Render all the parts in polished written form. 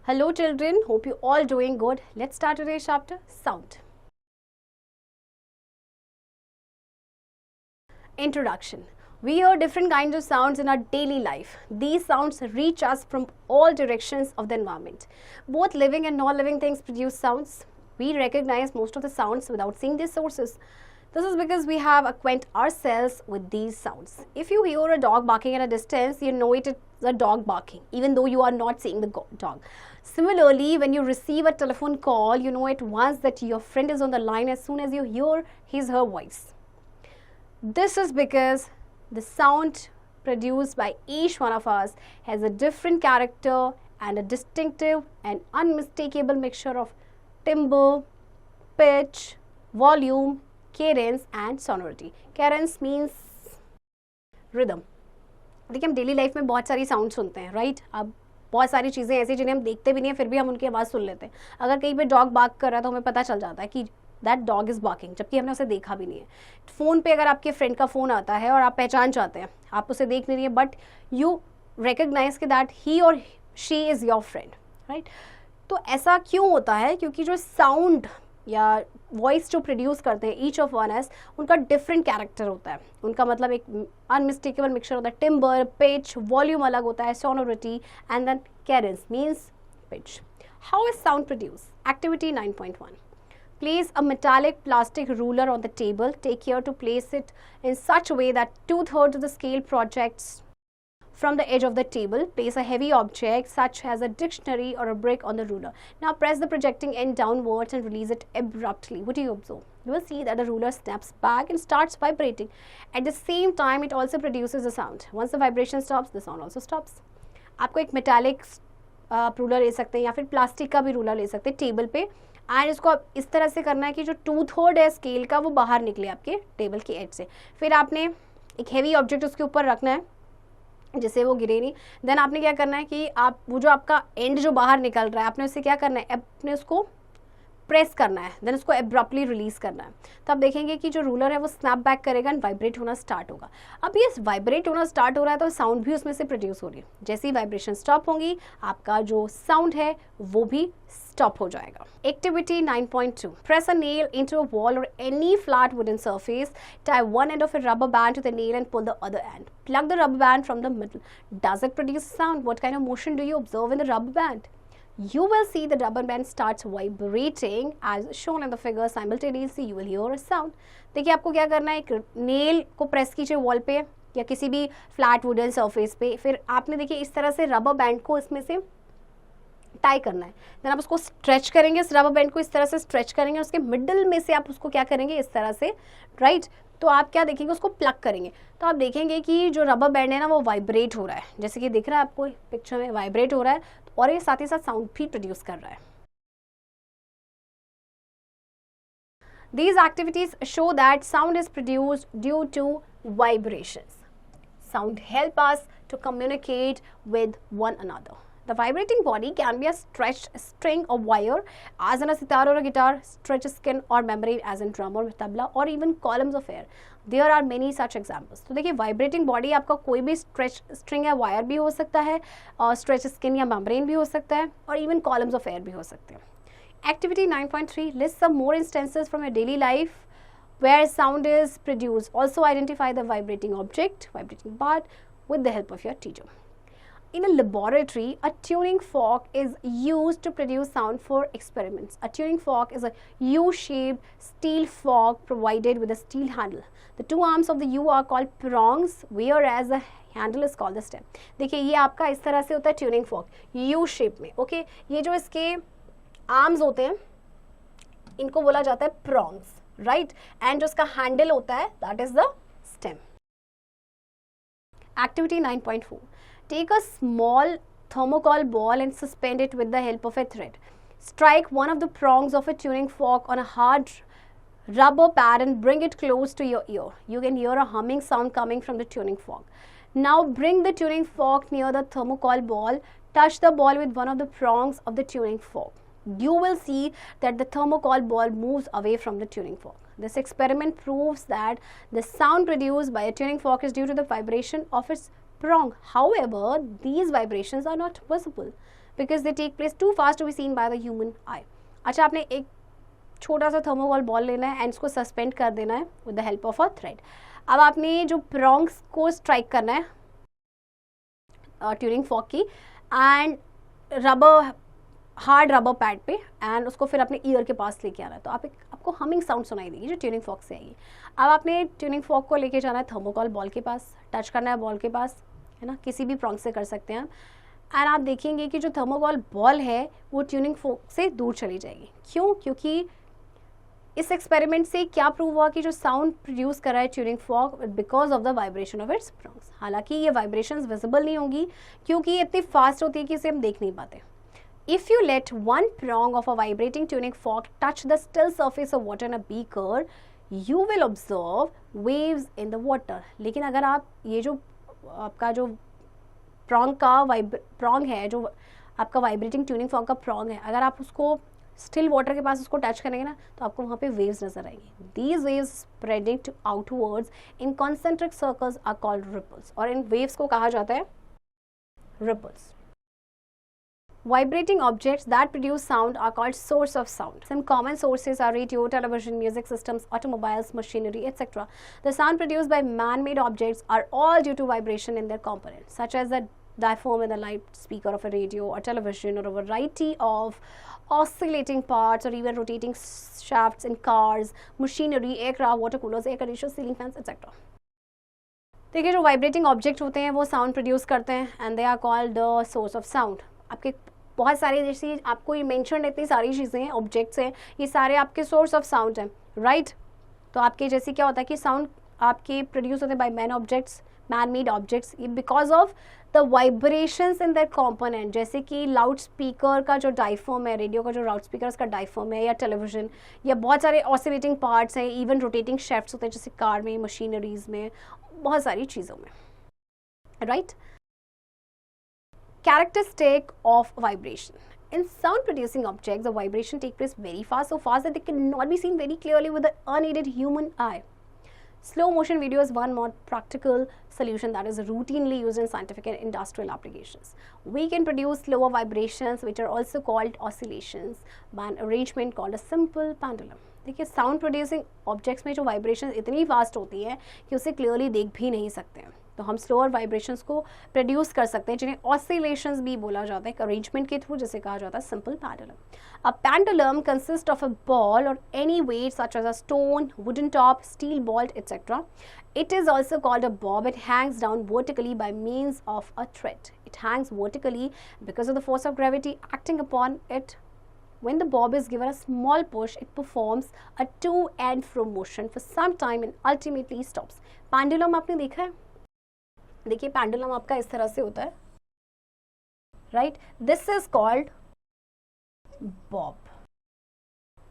Hello children, hope you all doing good. Let's start today's chapter, sound. Introduction. We hear different kinds of sounds in our daily life. These sounds reach us from all directions of the environment. Both living and non-living things produce sounds. We recognize most of the sounds without seeing their sources. This is because we have acquainted ourselves with these sounds. If you hear a dog barking at a distance, you know it is a dog barking, even though you are not seeing the dog. Similarly, when you receive a telephone call, you know at once that your friend is on the line as soon as you hear her voice. This is because the sound produced by each one of us has a different character and a distinctive and unmistakable mixture of timbre, pitch, volume, cadence and sonority. Cadence means rhythm. देखिए हम daily life में बहुत सारी sound सुनते हैं, right? अब बहुत सारी चीज़ें ऐसी जिन्हें हम देखते भी नहीं हैं, फिर भी हम उनकी आवाज़ सुन लेते हैं. अगर कहीं पे डॉग बार्क कर रहा है तो हमें पता चल जाता है कि दैट डॉग इज़ बार्किंग, जबकि हमने उसे देखा भी नहीं है. फ़ोन पे अगर आपके फ्रेंड का फ़ोन आता है और आप पहचान चाहते हैं, आप उसे देख नहीं रही है, बट यू रिकग्नाइज कि दैट ही और she is your friend, right? तो ऐसा क्यों होता है? क्योंकि जो साउंड या वॉइस जो प्रोड्यूस करते हैं ईच ऑफ वन एस, उनका डिफरेंट कैरेक्टर होता है. उनका मतलब एक अनमिस्टेकेबल मिक्सचर होता है. टिम्बर, पिच, वॉल्यूम अलग होता है, sonority and then cadence means pitch. How is sound produce? Activity 9.1. Place a metallic plastic ruler on the table. Take care to place it in such a way that 2/3 of the scale projects from the edge of the table. Place a heavy object such as a dictionary or a brick on the ruler. Now press the projecting end downwards and release it abruptly. What do you observe? You will see that the ruler snaps back and starts vibrating. At the same time, it also produces a sound. Once the vibration stops, the sound also stops. आपको एक metallic ruler ले सकते हैं या फिर plastic का भी ruler ले सकते हैं टेबल पे, एंड इसको आप इस तरह से करना है कि जो 2/3 है स्केल का वो बाहर निकले आपके टेबल के एज से. फिर आपने एक हैवी ऑब्जेक्ट उसके ऊपर रखना है जिससे वो गिरे नहीं. देन आपने क्या करना है कि आप वो जो आपका एंड जो बाहर निकल रहा है, आपने उससे क्या करना है, आपने उसको प्रेस करना है, देन उसको एब्रप्टली रिलीज करना है. तो आप देखेंगे कि जो रूलर है वो स्नैप बैक करेगा एंड वाइब्रेट होना स्टार्ट होगा. अब ये वाइब्रेट होना स्टार्ट हो रहा है तो साउंड भी उसमें से प्रोड्यूस हो रही है. जैसे ही वाइब्रेशन स्टॉप होंगी आपका जो साउंड है वो भी स्टॉप हो जाएगा. Activity 9.2. Press a nail into a wall और any flat wooden surface. Tie one end of a rubber band to the nail and pull the other end. Plug the rubber band from the middle. Does it produce sound? What kind of motion do you observe in the rubber band? You will see the rubber band starts vibrating as shown in the figure. Simultaneously you will hear a sound. देखिए आपको क्या करना है, एक nail को press कीजिए wall पे या किसी भी फ्लैट वुडन सरफेस पे. फिर आपने देखिए इस तरह से रबर बैंड को इसमें से टाई करना है. देन आप उसको स्ट्रेच करेंगे, इस रबर बैंड को इस तरह से स्ट्रेच करेंगे, उसके मिडल में से आप उसको क्या करेंगे इस तरह से, राइट? तो आप क्या देखेंगे, उसको प्लग करेंगे तो आप देखेंगे कि जो रबर बैंड है ना वो वाइब्रेट हो रहा है, जैसे कि दिख रहा है आपको पिक्चर में वाइब्रेट हो रहा है, और ये साथ ही साथ साउंड भी प्रोड्यूस कर रहा है. These activities show that sound is produced due to vibrations. Sound help us to communicate with one another. The vibrating body can be a stretched string or wire, as in a sitar or a guitar, stretched skin or membrane as in drum or tabla, or even columns of air. There are many such examples. तो देखिए vibrating body आपका कोई भी stretch string या wire भी हो सकता है, और stretch skin या membrane भी हो सकता है, और even columns of air भी हो सकते हैं. Activity 9.3 lists some more instances from your daily life where sound is produced. Also identify the vibrating object, vibrating part, with the help of your teacher. In a laboratory, a tuning fork is used to produce sound for experiments. A tuning fork is a U-shaped steel fork provided with a steel handle. The two arms of the U are called prongs, whereas the handle is called the stem. देखिए ये आपका इस तरह से होता है tuning fork, U shape में. Okay, ये जो इसके आर्म्स होते हैं इनको बोला जाता है prongs, राइट? एंड जो इसका हैंडल होता है that is the stem. Activity 9.4. Take a small thermocol ball and suspend it with the help of a thread. Strike one of the prongs of a tuning fork on a hard rubber pad and bring it close to your ear. You can hear a humming sound coming from the tuning fork. Now bring the tuning fork near the thermocol ball. Touch the ball with one of the prongs of the tuning fork. You will see that the thermocol ball moves away from the tuning fork. This experiment proves that the sound produced by a tuning fork is due to the vibration of its prong. However, these vibrations are not visible because they take place too fast to be seen by the human eye. अच्छा, आपने एक छोटा सा thermocol ball लेना है and इसको suspend कर देना है with the help of a thread. अब आपने जो प्रॉन्ग्स को स्ट्राइक करना है ट्यूनिंग फॉक की एंड हार्ड रबर पैड पे, एंड उसको फिर अपने ईयर के पास लेके आना है, तो आपको हमिंग साउंड सुनाई देगी जो ट्यूनिंग फॉक से आएगी. अब आपने ट्यूनिंग फॉक को लेके जाना है थर्मोकॉल बॉल के पास, टच करना है बॉल के पास, है ना, किसी भी प्रॉन्ग से कर सकते हैं आप. एंड आप देखेंगे कि जो थर्मोकॉल बॉल है वो ट्यूनिंग फॉक से दूर चली जाएगी. क्यों? क्योंकि इस एक्सपेरिमेंट से क्या प्रूव हुआ कि जो साउंड प्रोड्यूस कर रहा है tuning fork because of the vibration of its prongs. हालांकि ये वाइब्रेशंस विजिबल नहीं होंगी क्योंकि ये इतनी फास्ट होती है कि इसे हम देख नहीं पाते. If you let one prong of a vibrating tuning fork touch the still surface of water in a beaker, you will observe waves in the water. लेकिन अगर आप ये जो आपका जो prong है, जो आपका vibrating tuning fork का prong है, अगर आप उसको still water के पास उसको टच करेंगे ना, तो आपको वहाँ पे waves नजर आएंगी. These waves spreading to outwards in concentric circles are called ripples. और इन waves को कहा जाता है ripples. Vibrating objects that produce sound are called source of sound. Some common sources are radio, television, music systems, automobiles, machinery, etc. The sound produced by man-made objects are all due to vibration in their components, such as the diaphragm in the loudspeaker of a radio or television, or a variety of oscillating parts or even rotating shafts in cars, machinery, aircraft, water coolers, air conditioners, ceiling fans, etc. देखिए, जो vibrating object होते हैं वो sound produce करते हैं and they are called the source of sound. आपके बहुत सारे जैसे आपको ये मेंशन इतनी सारी चीज़ें हैं, ऑब्जेक्ट्स हैं, ये सारे आपके सोर्स ऑफ साउंड हैं, राइट. तो आपके जैसे क्या होता है कि साउंड आपके प्रोड्यूस होते हैं by man objects, man made objects, because of the vibrations in that component. जैसे कि लाउड स्पीकर का जो डायफ्राम है, रेडियो का जो लाउड स्पीकर उसका डायफ्राम है, या टेलीविजन, या बहुत सारे ऑसिलेटिंग पार्ट्स हैं, इवन रोटेटिंग शेफ्ट्स होते हैं जैसे कार में, मशीनरीज में, बहुत सारी चीज़ों में, right. Characteristic of vibration. In sound producing objects, the vibration takes place very fast, so fast that they cannot be seen very clearly with the unaided human eye. Slow motion video is one more practical solution that is routinely used in scientific and industrial applications. We can produce slower vibrations which are also called oscillations by an arrangement called a simple pendulum. देखिए, sound producing objects में जो vibration इतनी fast होती है कि उसे clearly देख भी नहीं सकते हैं, तो हम स्लोअर वाइब्रेशंस को प्रोड्यूस कर सकते हैं जिन्हें ऑसिलेशंस भी बोला जाता है, एक अरेंजमेंट के थ्रू, जिसे कहा जाता है simple pendulum. A pendulum consist of a ball और any weight such as a stone, wooden top, steel ball, etcetera. It is also called a bob. It hangs down vertically by means of a thread. It hangs vertically because of the force of gravity acting upon it. When the bob is given a small push, it performs a to and fro motion for some time and ultimately stops. Pendulum आपने देखा है? देखिए, pendulum आपका इस तरह से होता है, right? This is called bob.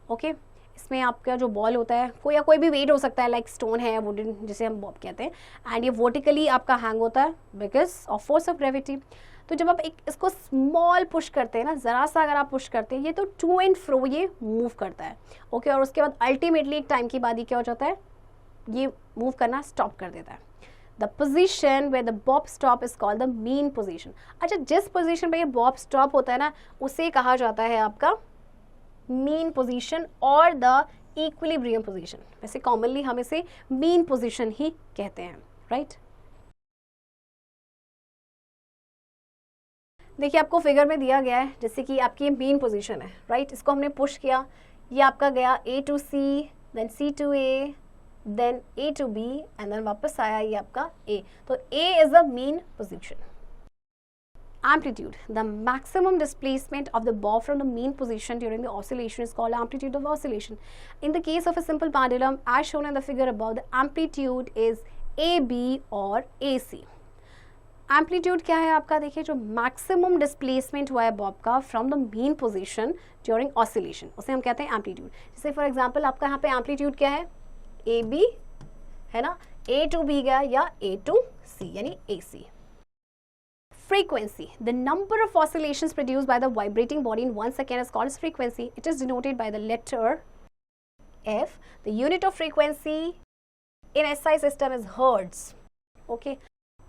Okay? इसमें आपका जो बॉल होता है कोई भी वेट हो सकता है, लाइक स्टोन है, वुडन, जिसे हम बॉब कहते हैं, एंड ये वर्टिकली आपका हैंग होता है because of force of gravity. तो जब आप इसको स्मॉल पुश करते हैं ना, ज़रा सा अगर आप पुश करते हैं, ये तो टू एंड फ्रो ये मूव करता है, ओके. और उसके बाद अल्टीमेटली एक टाइम के बाद ये क्या हो जाता है, ये मूव करना स्टॉप कर देता है. The position where the bob stop is called the mean position. अच्छा, जिस पोजिशन पे ये बॉब स्टॉप होता है ना, उसे कहा जाता है आपका मीन पोजीशन और द इक्विलिब्रियम पोजीशन. वैसे कॉमनली हम इसे मीन पोजीशन ही कहते हैं, राइट. देखिए, आपको फिगर में दिया गया है जैसे कि आपकी मीन पोजीशन है, राइट. इसको हमने पुश किया, ये आपका गया A to C, then C to A, then A to B, and then वापस आया ये आपका A. तो A is the mean position. Amplitude. The maximum displacement of the bob from the mean position during the oscillation is called amplitude of oscillation. In the case of a simple pendulum, as shown in the figure above, the amplitude is AB or AC. Amplitude क्या है आपका? देखिए, जो maximum displacement हुआ है bob का from the mean position during oscillation, उसे हम कहते हैं amplitude. जैसे for example आपका यहाँ पे amplitude क्या है? AB है ना, A to B गया या A to C यानी AC. Frequency. The number of oscillations produced by the vibrating body in 1 second is called as frequency. It is denoted by the letter F. The unit of frequency in SI system is hertz. Okay.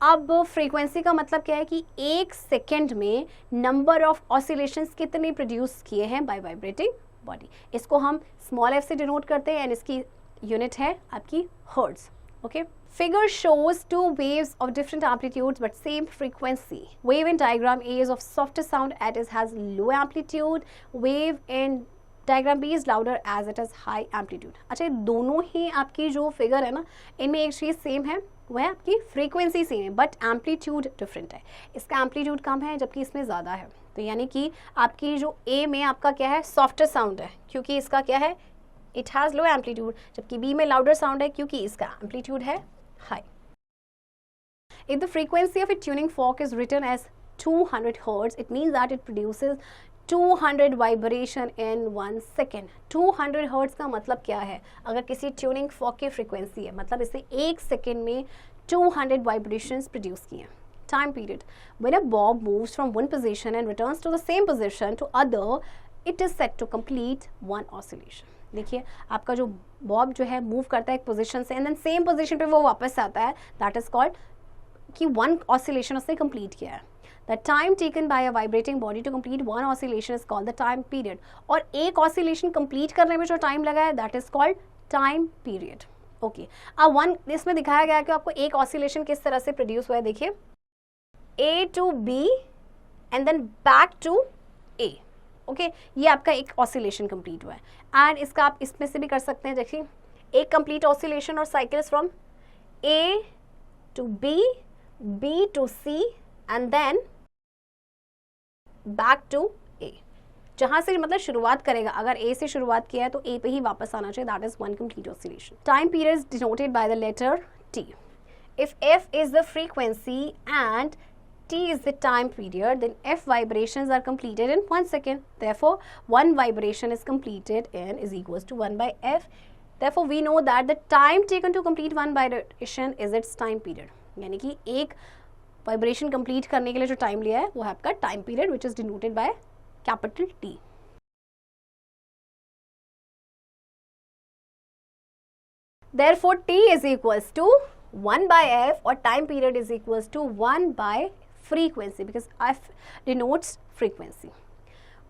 अब frequency का मतलब क्या है कि एक second में number of oscillations कितने produce किए हैं बाय वाइब्रेटिंग बॉडी। इसको हम स्मॉल एफ से डिनोट करते हैं एंड इसकी यूनिट है आपकी hertz. Okay, figure shows two waves of different amplitudes but same frequency. Wave in diagram A is of softer sound as it has low amplitude. Wave in diagram B is louder as it has high amplitude. अच्छा, ये दोनों ही आपकी जो figure है ना, इनमें एक चीज़ same है, वह आपकी फ्रीक्वेंसी सेम है बट एम्पलीट्यूड डिफरेंट है। इसका एम्पलीट्यूड कम है जबकि इसमें ज़्यादा है। तो यानी कि आपकी जो A में आपका क्या है, सॉफ्टर साउंड है क्योंकि इसका क्या है, इट हैज़ लो एम्पलीट्यूड, जबकि B में लाउडर साउंड है क्योंकि इसका एम्पलीट्यूड है high. If the frequency of a tuning fork is written as 200 Hz, it means that it produces 200 vibration in 1 second. 200 Hz का मतलब क्या है? अगर किसी tuning fork की frequency है, मतलब इसे 1 सेकेंड में 200 vibrations produce किए। Time period. When a bob moves from one position and returns to the same position to other, it is said to complete one oscillation. देखिए, आपका जो बॉब जो है मूव करता है एक पोजीशन से एंड देन सेम पोजीशन पे वो वापस आता है, दैट इज कॉल्ड कि वन ऑसिलेशन उसने कंप्लीट किया है। The time taken by a vibrating body to complete one oscillation is called the time period. और एक ऑसिलेशन कंप्लीट करने में जो टाइम लगा है that is called time period. Okay, अब वन इसमें दिखाया गया है कि आपको एक ऑसिलेशन किस तरह से प्रोड्यूस हुआ है। देखिए, A to B and then back to A. Okay, ये आपका एक ऑसिलेशन कंप्लीट हुआ है एंड इसका आप इसमें से भी कर सकते हैं। देखिए, एक कंप्लीट ऑसिलेशन और cycles from A to B, B to C and then back to A. जहां से मतलब शुरुआत करेगा, अगर ए से शुरुआत किया है तो ए पे ही वापस आना चाहिए, that is one complete oscillation. Time period is denoted by the letter T. If F is the frequency and T is the time period, then F vibrations are completed in 1 second. Therefore, one vibration is completed in is equals to 1 by F. Therefore, we know that the time taken to complete one vibration is its time period. यानी कि एक vibration complete करने के लिए जो time लिया है वो है आपका time period, which is denoted by capital T. Therefore, T is equals to 1 by F or time period is equals to 1 by frequency because F denotes frequency.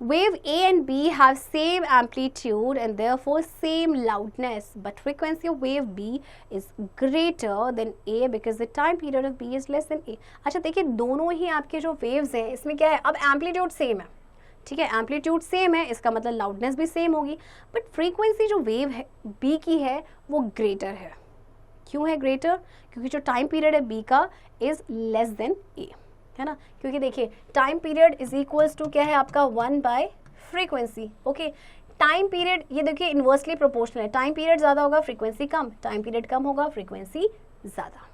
Wave A and B have same amplitude and therefore same loudness, but frequency of wave B is greater than A because the time period of B is less than A. अच्छा देखिए, दोनों ही आपके जो waves हैं इसमें क्या है, अब amplitude same है, ठीक है, एम्पलीट्यूड सेम है, इसका मतलब लाउडनेस भी सेम होगी, बट फ्रीक्वेंसी जो वेव है बी की है वो ग्रेटर है। क्यों है ग्रेटर? क्योंकि जो टाइम पीरियड है बी का इज लेस देन ए, है ना, क्योंकि देखिए time period is equals to क्या है आपका 1 by frequency. Okay, time period ये देखिए इन्वर्सली प्रोपोर्शनल है, टाइम पीरियड ज़्यादा होगा फ्रीक्वेंसी कम, टाइम पीरियड कम होगा फ्रीक्वेंसी ज़्यादा।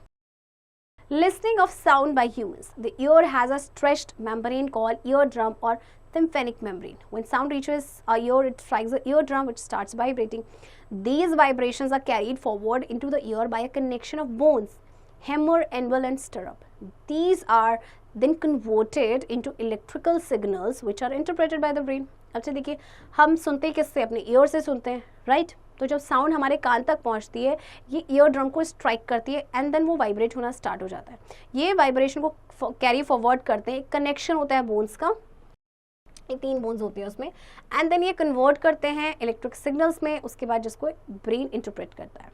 Listening of sound by humans. The ear has a stretched membrane called eardrum or tympanic membrane. When sound reaches our ear, it strikes the eardrum, which starts vibrating. These vibrations are carried forward into the ear by a connection of bones, hammer, anvil, and stirrup. These are then converted into electrical signals, which are interpreted by the brain. अच्छा देखिए, हम सुनते किससे? अपने year से सुनते हैं, right? तो जब साउंड हमारे कान तक पहुंचती है, ये ईयर ड्रम को स्ट्राइक करती है एंड देन वो वाइब्रेट होना स्टार्ट हो जाता है। ये वाइब्रेशन को कैरी फॉरवर्ड करते हैं, एक कनेक्शन होता है बोन्स का, ये 3 बोन्स होती है उसमें, एंड देन ये कन्वर्ट करते हैं इलेक्ट्रिक सिग्नल्स में, उसके बाद जिसको ब्रेन इंटरप्रेट करता है।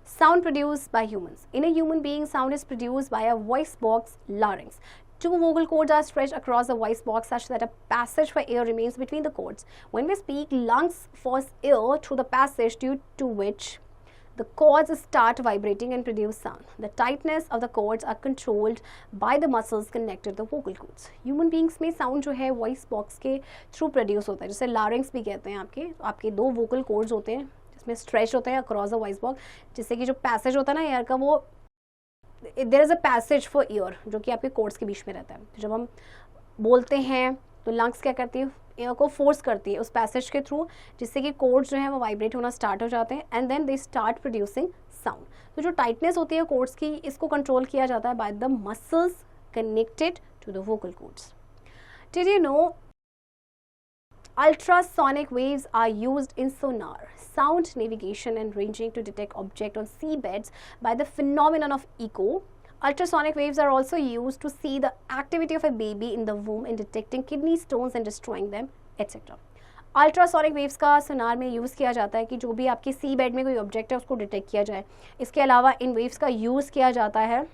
Sound produced by humans. In a human being, sound is produced by a voice box larynx. 2 vocal cords are stretched across the voice box such that a passage for air remains between the cords. When we speak, lungs force air through the passage due to which the cords start vibrating and produce sound. The tightness of the cords are controlled by the muscles connected to the vocal cords. Human beings में sound जो है voice box के through produce होता है, जैसे larynx भी कहते हैं आपके 2 vocal cords होते हैं जिसमें stretch होते हैं across the voice box, जिससे कि जो passage होता है ना एयर का, वो there is a passage for ear जो कि आपके कोर्ड्स के बीच में रहता है। तो जब हम बोलते हैं तो लंग्स क्या करती है, एयर को फोर्स करती है उस पैसेज के थ्रू, जिससे कि कोर्ड्स जो हैं वो वाइब्रेट होना स्टार्ट हो जाते हैं and then they start producing sound. तो जो टाइटनेस होती है कोर्ड्स की, इसको कंट्रोल किया जाता है by the muscles connected to the vocal cords. Did you know ultrasonic waves are used in sonar, sound navigation and ranging to detect objects on seabeds by the phenomenon of echo. Ultrasonic waves are also used to see the activity of a baby in the womb in detecting kidney stones and destroying them, etc. Ultrasonic waves का सोनार में use किया जाता है कि जो भी आपके सी bed में कोई ऑब्जेक्ट है उसको डिटेक्ट किया जाए. इसके अलावा इन वेव्स का यूज़ किया जाता है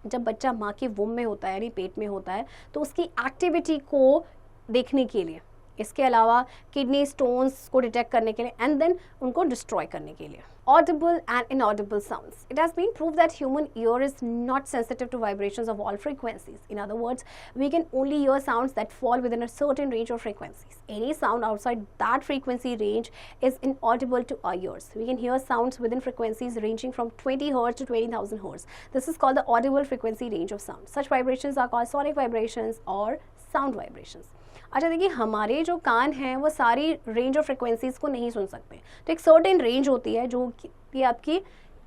जब बच्चा माँ के वुम में होता है यानी पेट में होता है तो उसकी एक्टिविटी को देखने के लिए. इसके अलावा किडनी स्टोन्स को डिटेक्ट करने के लिए एंड देन उनको डिस्ट्रॉय करने के लिए. Audible and inaudible sounds. It has been proved that human ear is not sensitive to vibrations of all frequencies. In other words, we can only hear sounds that fall within a certain range of frequencies. Any sound outside that frequency range is inaudible to our ears. We can hear sounds within frequencies ranging from 20 Hz to 20,000 Hz. This is called the audible frequency range of sound. Such vibrations are called sonic vibrations or sound vibrations. अच्छा देखिए, हमारे जो कान हैं वो सारी range of frequencies को नहीं सुन सकते. तो एक सर्टेन रेंज होती है जो कि आपकी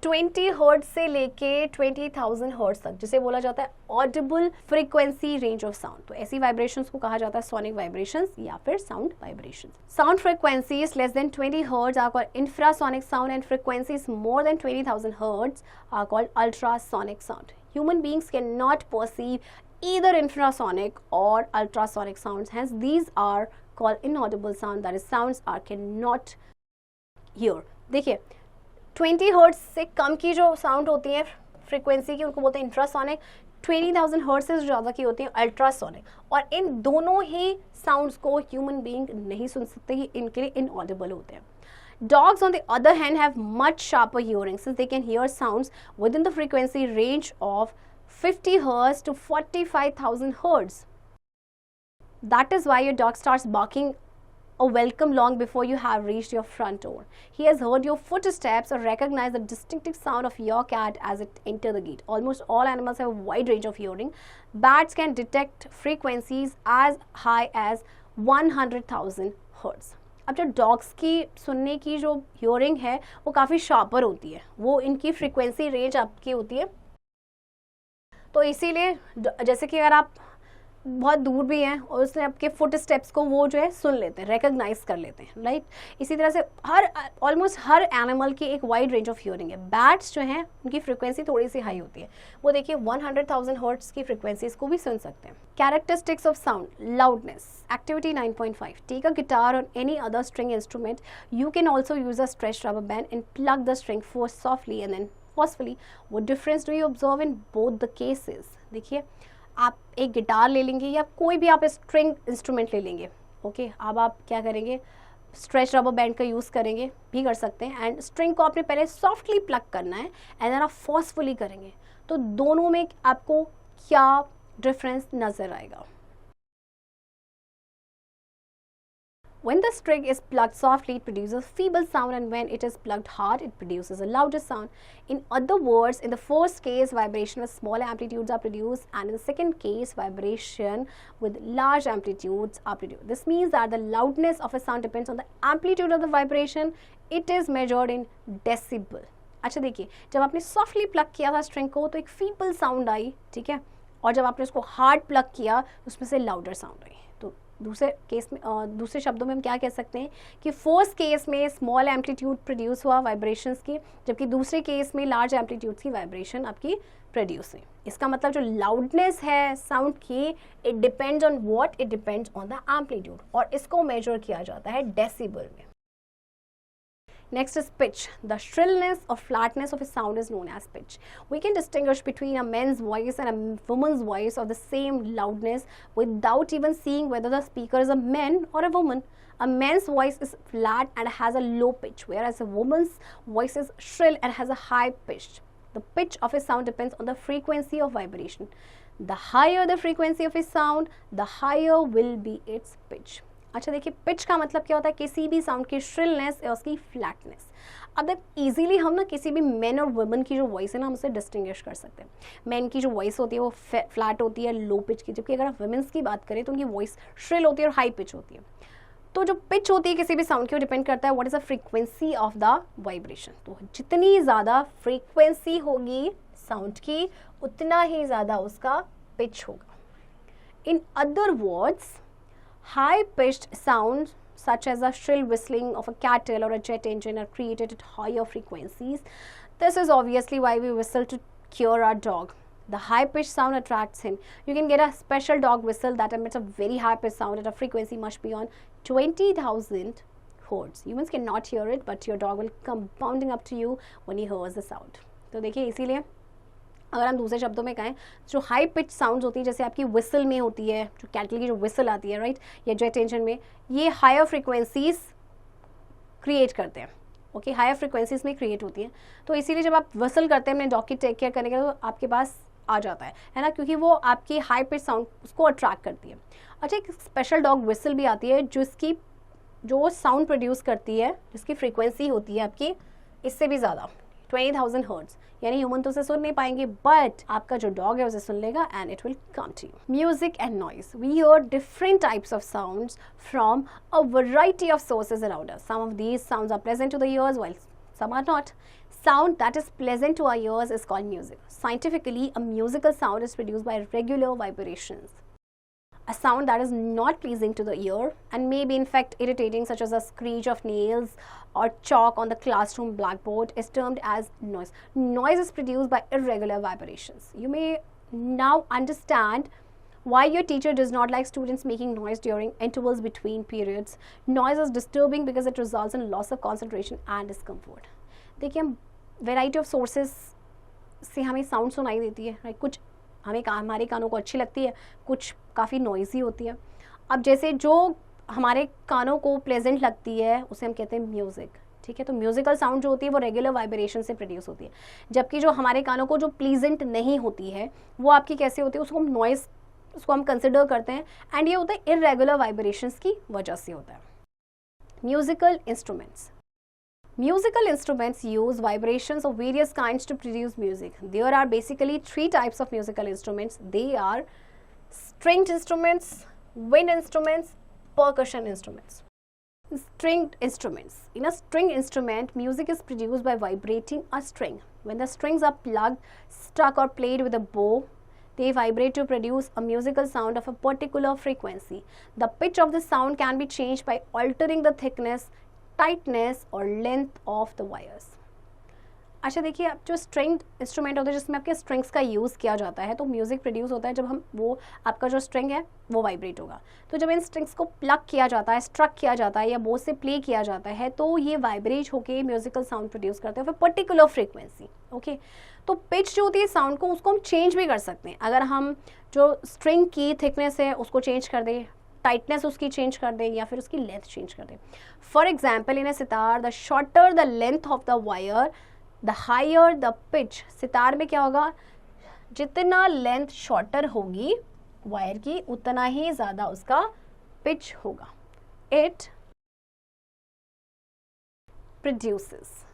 20 हर्ट्ज से लेके 20,000 हर्ट्ज तक, जिसे बोला जाता है Audible frequency range of sound. तो ऐसी वाइब्रेशंस को कहा जाता है सोनिक वाइब्रेशंस या फिर sound vibrations. Sound frequencies less than 20 hertz are called infrasonic sound and frequencies more than 20,000 hertz are called ultrasonic sound. Human beings cannot perceive either infrasonic or ultrasonic sounds, hence these are called inaudible sound, that is sounds are cannot hear. देखिए 20 hertz से कम की जो sound होती है frequency की उनको बोलते हैं इंफ्रासोनिक. 20,000 हर्ट्ज से ज़्यादा की होती है अल्ट्रासोनिक. और इन दोनों ही साउंड्स को ह्यूमन बीइंग नहीं सुन सकते, ये इनके लिए इनऑडिबल होते हैं. Dogs, on the other hand, have much sharper hearing since they can hear sounds within the frequency range of 50 Hz to 45,000 Hz. That is why your dog starts barking a welcome long before you have reached your front door. He has heard your footsteps or recognized the distinctive sound of your cat as it enters the gate. Almost all animals have a wide range of hearing. Bats can detect frequencies as high as 100,000 Hz. अब जो dogs की सुनने की जो hearing है वो काफ़ी sharper होती है, वो इनकी फ्रीक्वेंसी रेंज आपकी होती है. तो इसीलिए जैसे कि अगर आप बहुत दूर भी हैं और उसने आपके फुट स्टेप्स को वो जो है सुन लेते हैं, रिकग्नाइज कर लेते हैं, राइट. इसी तरह से ऑलमोस्ट हर एनिमल की एक वाइड रेंज ऑफ हियरिंग है. बैट्स जो हैं उनकी फ्रीक्वेंसी थोड़ी सी हाई होती है, वो देखिए 100,000 हर्ट्ज की फ्रीक्वेंसीज को भी सुन सकते हैं. Characteristics of sound, loudness. Activity 9.5. Take a guitar और any other string instrument. You can also use a stretch rubber band and pluck the string softly and then forcefully. What difference do you observe in both the cases? देखिए, आप एक guitar ले लेंगे या कोई भी आप स्ट्रिंग इंस्ट्रूमेंट ले लेंगे, ओके. अब आप क्या करेंगे, स्ट्रेच रबर बैंड का यूज़ करेंगे भी कर सकते हैं. एंड स्ट्रिंग को आपने पहले सॉफ्टली प्लग करना है एंड देन आप फोर्सफुली करेंगे. तो दोनों में आपको क्या डिफरेंस नज़र आएगा? When the string is plugged softly, it produces feeble sound, and when it is plugged hard, it produces a louder sound. In other words, in the first case, vibration with small amplitudes are produced, and in the second case, vibration with large amplitudes are produced. This means that the loudness of a sound depends on the amplitude of the vibration. It is measured in decibel. अच्छा देखिए, जब आपने softly plug किया था string को तो एक feeble sound आई, ठीक है, और जब आपने उसको हार्ड प्लग किया तो उसमें से लाउडर साउंड आई. तो दूसरे केस में दूसरे शब्दों में हम क्या कह सकते हैं कि फर्स्ट केस में स्मॉल एम्पलीट्यूड प्रोड्यूस हुआ वाइब्रेशंस की, जबकि दूसरे केस में लार्ज एम्पलीट्यूड्स की वाइब्रेशन आपकी प्रोड्यूस हुई. इसका मतलब जो लाउडनेस है साउंड की, it depends on what, it depends on the amplitude, और इसको मेजर किया जाता है डेसिबल में. Next is pitch. The shrillness or flatness of a sound is known as pitch. We can distinguish between a man's voice and a woman's voice of the same loudness without even seeing whether the speaker is a man or a woman. A man's voice is flat and has a low pitch, whereas a woman's voice is shrill and has a high pitch. The pitch of a sound depends on the frequency of vibration. The higher the frequency of a sound, the higher will be its pitch. अच्छा देखिए, pitch का मतलब क्या होता है, किसी भी sound की श्रिलनेस या उसकी फ्लैटनेस. अब इजीली हम ना किसी भी मैन और वुमेन की जो वॉइस है ना हम उसे डिस्टिंग्विश कर सकते हैं. मैन की जो वॉइस होती है वो फ्लैट होती है, लो पिच की, जबकि अगर आप वुमेन्स की बात करें तो उनकी वॉइस श्रिल होती है और हाई पिच होती है. तो जो पिच होती है किसी भी साउंड की वो डिपेंड करता है what is the frequency of the vibration. तो जितनी ज़्यादा फ्रीक्वेंसी होगी साउंड की उतना ही ज़्यादा उसका पिच होगा. In other words, high-pitched sounds such as the shrill whistling of a kettle or a jet engine are created at higher frequencies. This is obviously why we whistle to cure our dog. The high pitched sound attracts him. You can get a special dog whistle that emits a very high pitched sound at a frequency much beyond 20,000 hertz. Humans cannot hear it, but your dog will come bounding up to you when he hears the sound. तो देखिए, इसीलिए अगर हम दूसरे शब्दों में कहें, जो हाई पिच साउंड्स होती है जैसे आपकी विसल में होती है, जो कैटल की जो विसल आती है, राइट, या जेट इंजन में, ये हायर फ्रिक्वेंसीज क्रिएट करते हैं. ओके, हायर फ्रिक्वेंसीज में क्रिएट होती है. तो इसीलिए जब आप विसल करते हैं अपने डॉग की टेक केयर करने के, तो आपके पास आ जाता है ना, क्योंकि वो आपकी हाई पिच साउंड उसको अट्रैक्ट करती है. अच्छा, एक स्पेशल डॉग विसल भी आती है जिसकी जो साउंड प्रोड्यूस करती है, जिसकी फ्रीक्वेंसी होती है आपकी इससे भी ज़्यादा 20,000 हर्ट्ज. यानी ह्यूमन तो उसे सुन नहीं पाएंगे, बट आपका जो डॉग है उसे सुन लेगा and it will come to you. Music and noise. We hear different types of sounds from a variety of sources around us. Some of these sounds are pleasant to the ears while some are not. Sound that is pleasant to our ears is called music. Scientifically, a musical sound is produced by regular vibrations. A sound that is not pleasing to the ear and may be in fact irritating, such as a screech of nails or chalk on the classroom blackboard, is termed as noise. Noise is produced by irregular vibrations. You may now understand why your teacher does not like students making noise during intervals between periods. Noise is disturbing because it results in loss of concentration and discomfort. देखिए, हम variety of sources से हमें sound सुनाई देती है, right. कुछ हमारे कानों को अच्छी लगती है, कुछ काफ़ी नॉइजी होती है. अब जैसे जो हमारे कानों को प्लेजेंट लगती है उसे हम कहते हैं म्यूज़िक. ठीक है, तो म्यूजिकल साउंड जो होती है वो रेगुलर वाइब्रेशन से प्रोड्यूस होती है, जबकि जो हमारे कानों को जो प्लीजेंट नहीं होती है वो आपकी कैसे होती है, उसको हम नॉइस, उसको हम कंसिडर करते हैं, एंड ये होता है इररेगुलर वाइब्रेशंस की वजह से होता है. Musical instruments. Musical instruments use vibrations of various kinds to produce music. There are basically three types of musical instruments. They are stringed instruments, wind instruments, percussion instruments. Stringed instruments. In a string instrument, music is produced by vibrating a string. When the strings are plugged, struck or played with a bow, they vibrate to produce a musical sound of a particular frequency. The pitch of the sound can be changed by altering the thickness, tightness और length of the wires. अच्छा देखिए, अब जो string instrument होता है जिसमें आपके strings का यूज़ किया जाता है, तो म्यूज़िक प्रोड्यूस होता है जब हम वो आपका जो स्ट्रिंग है वो वाइब्रेट होगा. तो जब इन स्ट्रिंग्स को प्लग किया जाता है, स्ट्रक किया जाता है या बो से प्ले किया जाता है, तो ये वाइब्रेट होकर म्यूजिकल साउंड प्रोड्यूस करते हैं फॉर पर्टिकुलर फ्रीक्वेंसी. ओके, तो पिच जो होती है साउंड को, उसको हम चेंज भी कर सकते हैं. अगर हम जो स्ट्रिंग की थिकनेस है उसको चेंज कर दें, टाइटनेस उसकी चेंज कर दें, या फिर उसकी लेंथ चेंज कर दें. For example, in a sitar, the shorter the length of the wire, the higher the pitch. Sitar में क्या होगा, जितना लेंथ शॉर्टर होगी वायर की उतना ही ज़्यादा उसका पिच होगा. It produces.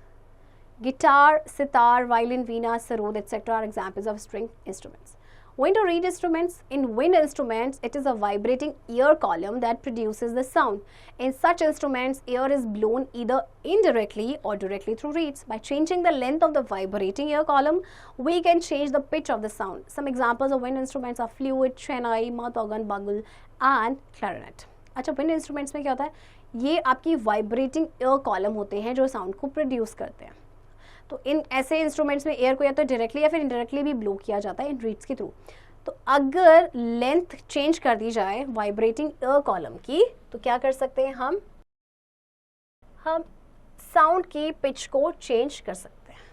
Guitar, sitar, violin, Veena, sarod etc. are examples of string instruments. Wind or reed instruments. In wind instruments, it is a vibrating air column that produces the sound. In such instruments, air is blown either indirectly or directly through reeds. By changing the length of the vibrating air column, we can change the pitch of the sound. Some examples of wind instruments are flute, chennai, mouth organ, bugle, and clarinet. अच्छा, wind instruments में क्या होता है, ये आपकी vibrating air column होते हैं जो साउंड को प्रोड्यूस करते हैं. तो इन ऐसे इंस्ट्रूमेंट्स में एयर को या तो डायरेक्टली या फिर इनडायरेक्टली भी ब्लो किया जाता है इन रीड्स के थ्रू. तो अगर लेंथ चेंज कर दी जाए वाइब्रेटिंग एयर कॉलम की, तो क्या कर सकते हैं हम साउंड की पिच को चेंज कर सकते हैं,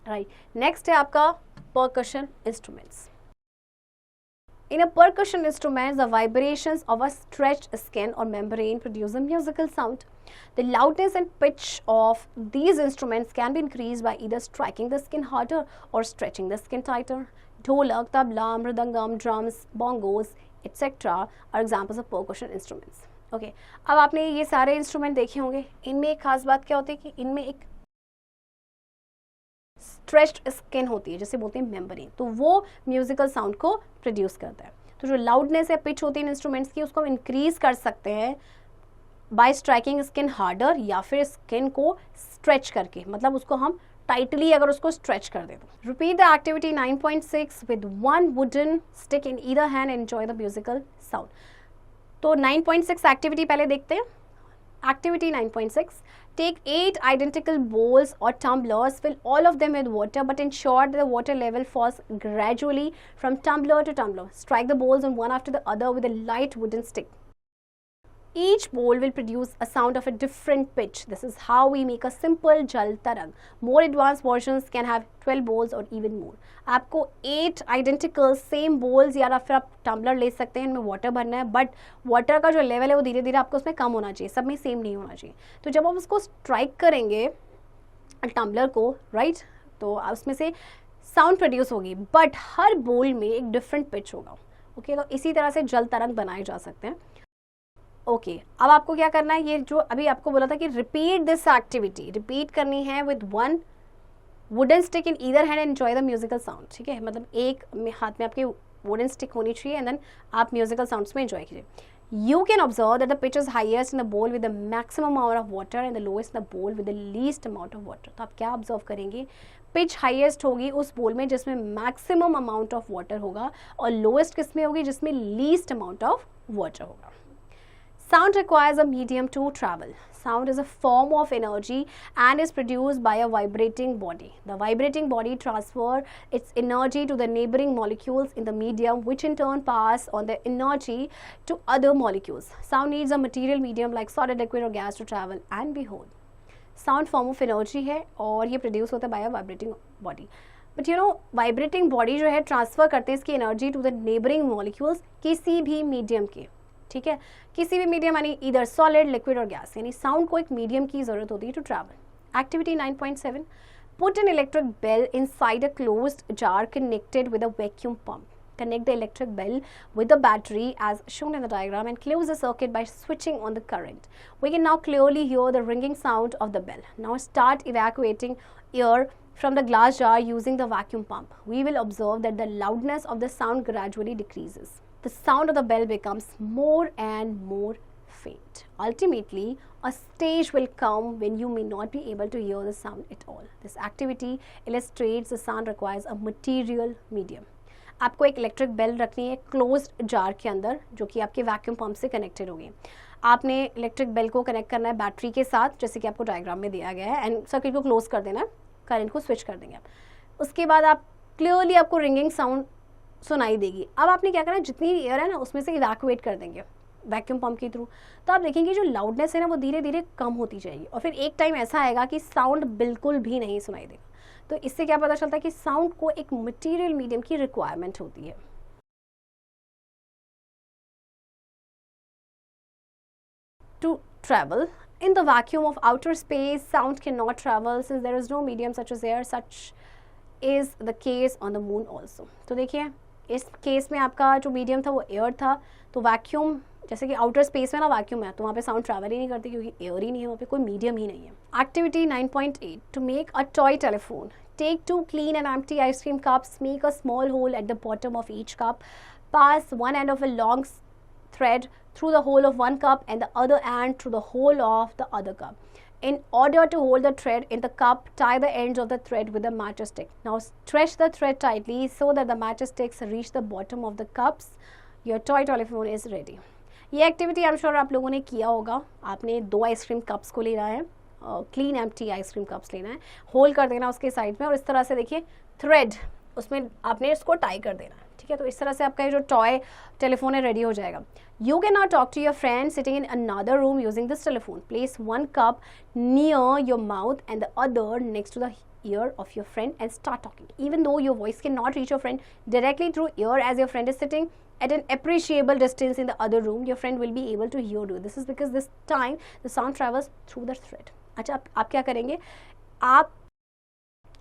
राइट. नेक्स्ट है आपका percussion instruments. In a percussion instrument, the vibrations of a stretched skin or membrane produce a musical sound. The loudness and pitch of these instruments can be increased by either striking the skin harder or stretching the skin tighter. Dholak, tabla, mridangam, drums, bongos, etc. are examples of percussion instruments. Okay, अब आपने ये सारे instrument देखे होंगे. इनमें एक खास बात क्या होती है कि इनमें एक स्ट्रेच्ड स्किन होती है, जैसे बोलते हैं मेम्ब्रेन, तो वो म्यूजिकल साउंड को प्रोड्यूस करता है. तो जो लाउडनेस या पिच होती है इन इंस्ट्रूमेंट्स की, उसको हम इंक्रीज कर सकते हैं बाय स्ट्राइकिंग स्किन हार्डर, या फिर स्किन को स्ट्रेच करके, मतलब उसको हम टाइटली अगर उसको स्ट्रेच कर दे. तो repeat the activity 9.6 with one wooden stick in either hand, enjoy the musical sound. तो 9.6 एक्टिविटी पहले देखते हैं. Activity 9.6. Take 8 identical bowls or tumblers, fill all of them with water, but ensure that the water level falls gradually from tumbler to tumbler. Strike the bowls on one after the other with a light wooden stick. Each bowl will produce a sound of a different pitch. This is how we make a simple jal tarang. More advanced versions can have 12 bowls or even more. आपको 8 identical same bowls या फिर आप tumbler ले सकते हैं, इनमें water भरना है, बट वाटर का जो लेवल है वो धीरे धीरे आपको उसमें कम होना चाहिए, सब में सेम नहीं होना चाहिए. तो जब आप उसको स्ट्राइक करेंगे टम्बलर को, राइट, तो उसमें से साउंड प्रोड्यूस होगी, बट हर बोल में एक डिफरेंट पिच होगा. ओके, तो इसी तरह से जल तरंग बनाए जा सकते हैं. ओके, अब आपको क्या करना है, ये जो अभी आपको बोला था कि रिपीट दिस एक्टिविटी, रिपीट करनी है with one wooden stick in either hand and enjoy the musical sound. ठीक है, मतलब एक हाथ में आपके वुडन स्टिक होनी चाहिए एंड देन आप म्यूजिकल साउंड्स में एंजॉय कीजिए. You can observe that the pitch is highest in the bowl with the maximum amount of water and the lowest in the bowl with the least amount of water. तो आप क्या observe करेंगे, pitch highest होगी उस बोल में जिसमें maximum amount of water होगा, और लोएस्ट किस में होगी, जिसमें लीस्ट अमाउंट ऑफ वाटर होगा. Sound requires a medium to travel. Sound is a form of energy and is produced by a vibrating body. The vibrating body transfers its energy to the neighboring molecules in the medium, which in turn pass on the energy to other molecules. Sound needs a material medium like solid, liquid or gas to travel and be heard. Sound form of energy है और ये produce होता है by a vibrating body. But you know, vibrating body जो है transfer करते हैं इसकी energy to the neighboring molecules किसी भी medium के. ठीक है, किसी भी मीडियम यानी इधर सॉलिड, लिक्विड और गैस, यानी साउंड को एक मीडियम की जरूरत होती है to travel. Activity 9.7. Put an electric bell inside a closed jar connected with a vacuum pump. Connect the electric bell with the battery as shown in the diagram and close the circuit by switching on the current. We can now clearly hear the ringing sound of the bell. Now start evacuating air from the glass jar using the vacuum pump. We will observe that the loudness of the sound gradually decreases. The sound of the bell becomes more and more faint. Ultimately, a stage will come when you may not be able to hear the sound at all. This activity illustrates the sound requires a material medium. आपको एक electric bell रखनी है closed jar के अंदर जो कि आपके vacuum pump से कनेक्टेड होगी. आपने इलेक्ट्रिक बेल को कनेक्ट करना है बैटरी के साथ, जैसे कि आपको डायग्राम में दिया गया है, एंड सर्किट को क्लोज कर देना है, करंट को स्विच कर देंगे आप. उसके बाद आप क्लियरली आपको रिंगिंग साउंड सुनाई देगी. अब आपने क्या करना है, जितनी एयर है ना उसमें से इवैक्यूएट कर देंगे वैक्यूम पंप के थ्रू. तो आप देखेंगे जो लाउडनेस है ना वो धीरे धीरे कम होती जाएगी और फिर एक टाइम ऐसा आएगा कि साउंड बिल्कुल भी नहीं सुनाई देगा. तो इससे क्या पता चलता है कि साउंड को एक मटेरियल मीडियम की रिक्वायरमेंट होती है. To travel in the vacuum of outer space, sound cannot travel since there is no medium such as air. Such is the case on the moon also. तो देखिए इस case में आपका जो medium था वो एयर था, तो वैक्यूम जैसे कि आउटर स्पेस में ना वैक्यूम है तो वहाँ पे साउंड ट्रैवल ही नहीं करती क्योंकि एयर ही नहीं है, वहाँ पे कोई मीडियम ही नहीं है. Activity 9.8. To make a toy telephone. Take 2 clean and empty ice cream cups, make a small hole at the bottom of each cup, pass one end of a long thread through the hole of one cup and the other end through the hole of the other cup. In order to hold the thread in the cup, tie the ends of the thread with a matchstick. Now stretch the thread tightly so that the matchsticks reach the bottom of the cups. Your toy telephone is ready. ये activity I am sure आप लोगों ने किया होगा. आपने 2 ice cream cups को लेना है, क्लीन एम्प्टी आइसक्रीम कप्स लेना है, होल कर देना उसके साइड में और इस तरह से देखिए थ्रेड उसमें आपने इसको टाई कर देना है. ठीक है, तो इस तरह से आपका ये जो टॉय टेलीफोन है रेडी हो जाएगा. You can now talk to your friend sitting in another room using this telephone. Place one cup near your mouth and the other next to the ear of your friend and start talking. Even though your voice cannot reach your friend directly through ear as your friend is sitting at an appreciable distance in the other room, your friend will be able to hear you. This is because this time the sound travels through the thread. अच्छा, आप क्या करेंगे, आप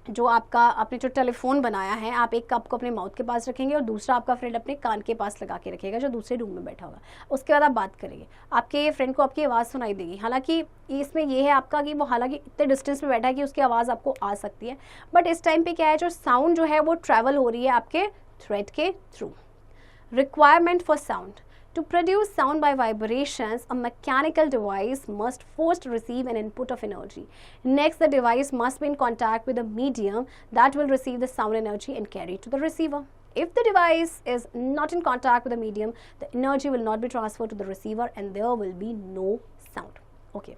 जो आपने जो telephone बनाया है, आप एक कप को अपने माउथ के पास रखेंगे और दूसरा आपका फ्रेंड अपने कान के पास लगा के रखेगा जो दूसरे रूम में बैठा होगा. उसके बाद आप बात करेंगे, आपके फ्रेंड को आपकी आवाज़ सुनाई देगी. हालांकि इसमें ये है आपका कि वो हालांकि इतने डिस्टेंस में बैठा है कि उसकी आवाज़ आपको आ सकती है, बट इस टाइम पे क्या है, जो साउंड जो है वो ट्रैवल हो रही है आपके थ्रेड के through. Requirement for sound. To produce sound by vibrations, a mechanical device must first receive an input of energy. Next, the device must be in contact with a medium that will receive the sound energy and carry it to the receiver. If the device is not in contact with the medium, the energy will not be transferred to the receiver and there will be no sound. Okay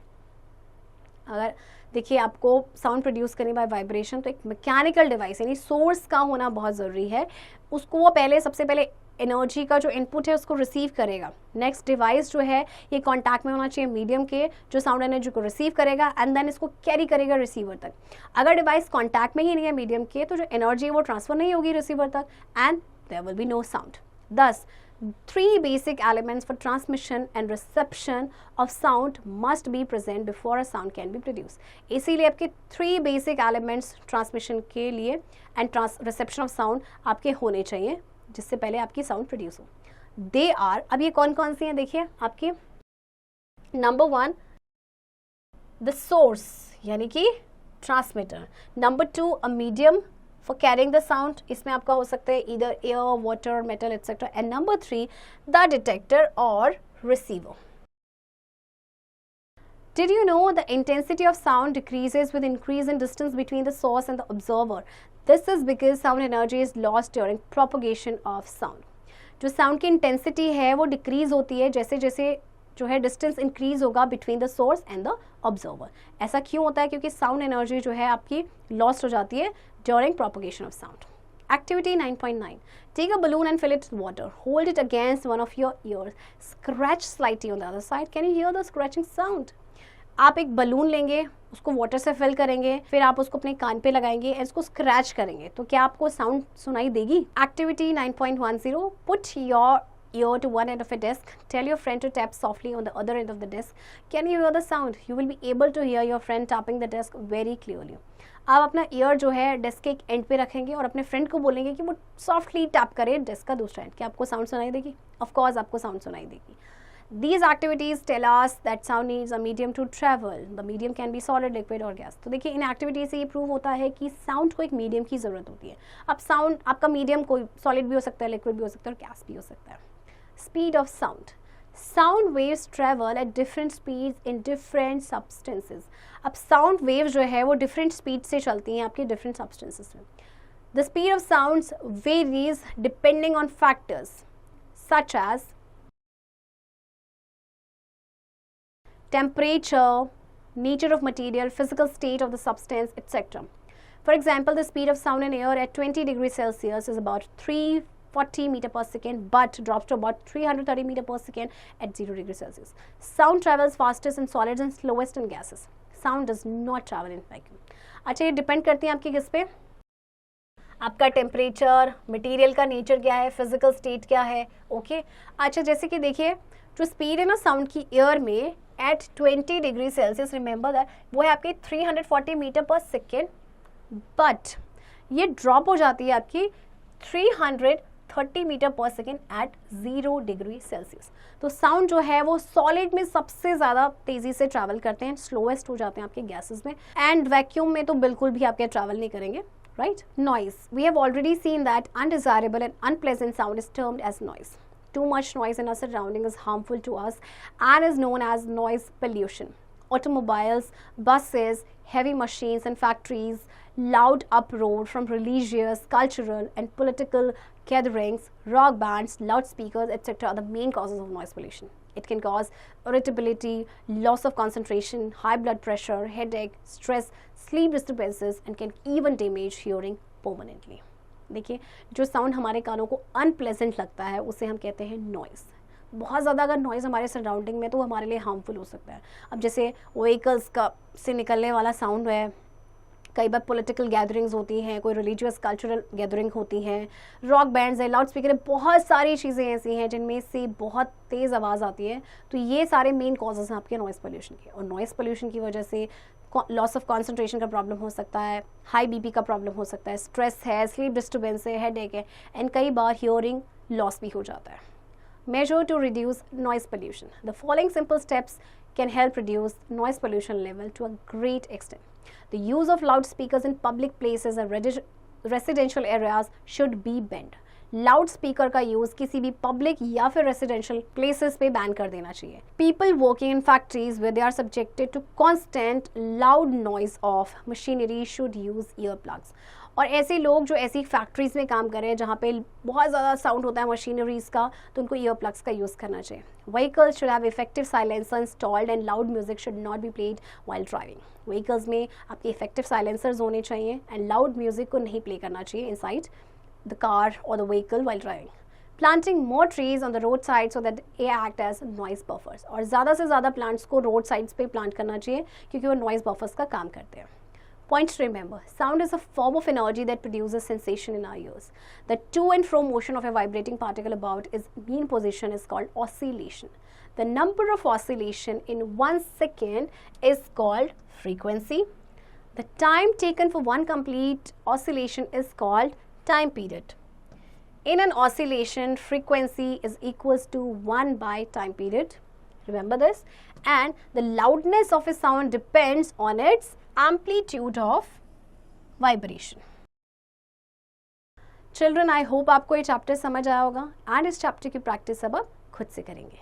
अगर देखिए आपको sound produce करने bye vibration, तो एक mechanical device यानी source का होना बहुत ज़रूरी है। उसको वो पहले सबसे पहले एनर्जी का जो इनपुट है उसको रिसीव करेगा। नेक्स्ट डिवाइस जो है ये कांटेक्ट में होना चाहिए मीडियम के, जो साउंड एनर्जी को रिसीव करेगा एंड देन इसको कैरी करेगा रिसीवर तक। अगर डिवाइस कांटेक्ट में ही नहीं है मीडियम के, तो जो एनर्जी है वो ट्रांसफर नहीं होगी रिसीवर तक and there will be no sound. Thus, three basic elements for transmission and reception of sound must be present before a sound can be produced. इसीलिए आपके three basic elements transmission के लिए and reception of sound आपके होने चाहिए जिससे पहले आपकी sound produce हो. They are, अब ये कौन कौन सी हैं देखिए आपके. Number 1, the source यानी कि transmitter. Number 2, a medium for carrying the sound. इसमें आपका हो सकता है either air, water, metal, etc. And number 3, the detector or receiver. Did you know the intensity of sound decreases with increase in distance between the source and the observer? This is because sound energy is lost during propagation of sound. जो sound की intensity है वो decrease होती है जैसे जैसे जो है डिस्टेंस इंक्रीज होगा between the source and the observer. ऐसा क्यों होता है? क्योंकि साउंड एनर्जी जो है आपकी लॉस्ट हो जाती है during propagation of sound. Activity 9.9. Take a balloon and fill it with water. Hold it against one of your ears. Scratch slightly on the other side. Can you hear the scratching sound? आप एक balloon लेंगे, उसको water से fill करेंगे, फिर आप उसको अपने कान पे लगाएंगे और इसको स्क्रैच करेंगे, तो क्या आपको साउंड सुनाई देगी? Activity 9.10. Put your ear to one end of a desk. Tell your friend to tap softly on the other end of the desk. Can you hear the sound? You will be able to hear your friend tapping the desk very clearly. आप अपना year जो है desk के एक and पे रखेंगे और अपने फ्रेंड को बोलेंगे कि वो सॉफ्टली टैप करे डेस्क का दूसरा एंड. क्या आपको साउंड सुनाई देगी? ऑफ कोर्स आपको साउंड सुनाई देगी. These activities tell us that sound needs a medium to travel. The medium can be solid, liquid or gas. तो देखिए इन एक्टिविटी से ये प्रूव होता है कि साउंड को एक मीडियम की ज़रूरत होती है. अब साउंड आपका मीडियम कोई सॉलिड भी हो सकता है, लिक्विड भी हो सकता है और गैस भी हो सकता है. Speed of sound. Sound waves travel at different speeds in different substances. अब sound waves जो है वो different speed से चलती हैं आपके different substances में. The speed of sounds varies depending on factors such as temperature, nature of material, physical state of the substance, etc. For example, the speed of sound in air at 20 degrees Celsius is about 340 meter per second, but drops to about 330 meter per second at 0 degrees Celsius. Sound travels fastest in solids and slowest in gases. Sound does not travel in vacuum. अच्छा, ये depend करती है आपकी किस पे? आपका temperature, material का nature क्या है, फिजिकल स्टेट क्या है. ओके अच्छा, जैसे कि देखिए जो स्पीड है ना साउंड की एयर में at 20 degree Celsius, remember that, वो है आपकी 340 मीटर पर सेकेंड, बट ये ड्रॉप हो जाती है आपकी 330 मीटर पर सेकेंड एट 0 डिग्री सेल्सियस. तो साउंड जो है वो सॉलिड में सबसे ज़्यादा तेज़ी से ट्रैवल करते हैं, स्लोएस्ट हो जाते हैं आपके गैसेस में, एंड वैक्यूम में तो बिल्कुल भी आपके ट्रैवल नहीं करेंगे. Right? Noise. We have already seen that undesirable and unpleasant sound is termed as noise. Too much noise in our surrounding is harmful to us and is known as noise pollution. Automobiles, buses, heavy machines and factories, loud uproar from religious, cultural and political gatherings, rock bands, loudspeakers, etc. are the main causes of noise pollution. It can cause irritability, loss of concentration, high blood pressure, headache, stress, sleep disturbances and can even damage hearing permanently. देखिए जो sound हमारे कानों को unpleasant लगता है उसे हम कहते हैं नॉइज़. बहुत ज़्यादा अगर नॉइज़ हमारे सराउंडिंग में तो हमारे लिए हार्मफुल हो सकता है. अब जैसे व्हीकल्स का से निकलने वाला साउंड है, कई बार पॉलिटिकल गैदरिंग्स होती हैं, कोई रिलीजियस कल्चरल गैदरिंग होती हैं, रॉक बैंड्स है, लाउड स्पीकर है, बहुत सारी चीज़ें ऐसी हैं जिनमें से बहुत तेज़ आवाज़ आती है. तो ये सारे मेन कॉजेज़ हैं आपके नॉइज़ पोल्यूशन के, और नॉइज़ पोल्यूशन की वजह से लॉस ऑफ कॉन्सेंट्रेशन का प्रॉब्लम हो सकता है, हाई बीपी का प्रॉब्लम हो सकता है, स्ट्रेस है, स्लीप डिस्टर्बेंस है, हेडेक है, एंड कई बार हियरिंग लॉस भी हो जाता है. Measure to reduce noise pollution. The following simple steps can help reduce noise pollution level to a great extent. The use of loudspeakers in public places and residential areas should be banned. Loud speaker का use किसी भी public या फिर residential places पे ban कर देना चाहिए. People working in factories where they are subjected to constant loud noise of machinery should use ear plugs. और ऐसे लोग जो ऐसी फैक्ट्रीज़ में काम कर रहे हैं जहाँ पे बहुत ज़्यादा साउंड होता है मशीनरीज़ का, तो उनको ईयर प्लग्स का यूज़ करना चाहिए. Vehicles should have effective silencer installed and loud music should not be played while driving. Vehicles में आपके effective silencers होने चाहिए and loud music को नहीं play करना चाहिए inside the car or the vehicle while driving. Planting more trees on the roadside so that they act as noise buffers. और ज़्यादा से ज़्यादा plants को road sides पे plant करना चाहिए क्योंकि वो noise buffers का काम करते हैं. Point to remember, sound is a form of energy that produces sensation in our ears. The to and fro motion of a vibrating particle about its mean position is called oscillation. The number of oscillation in 1 second is called frequency. The time taken for one complete oscillation is called time period. In an oscillation, frequency is equals to 1 by time period. Remember this. And the loudness of a sound depends on its amplitude of vibration. Children, I hope आपको ये chapter समझ आया होगा and इस chapter की practice अब आप खुद से करेंगे.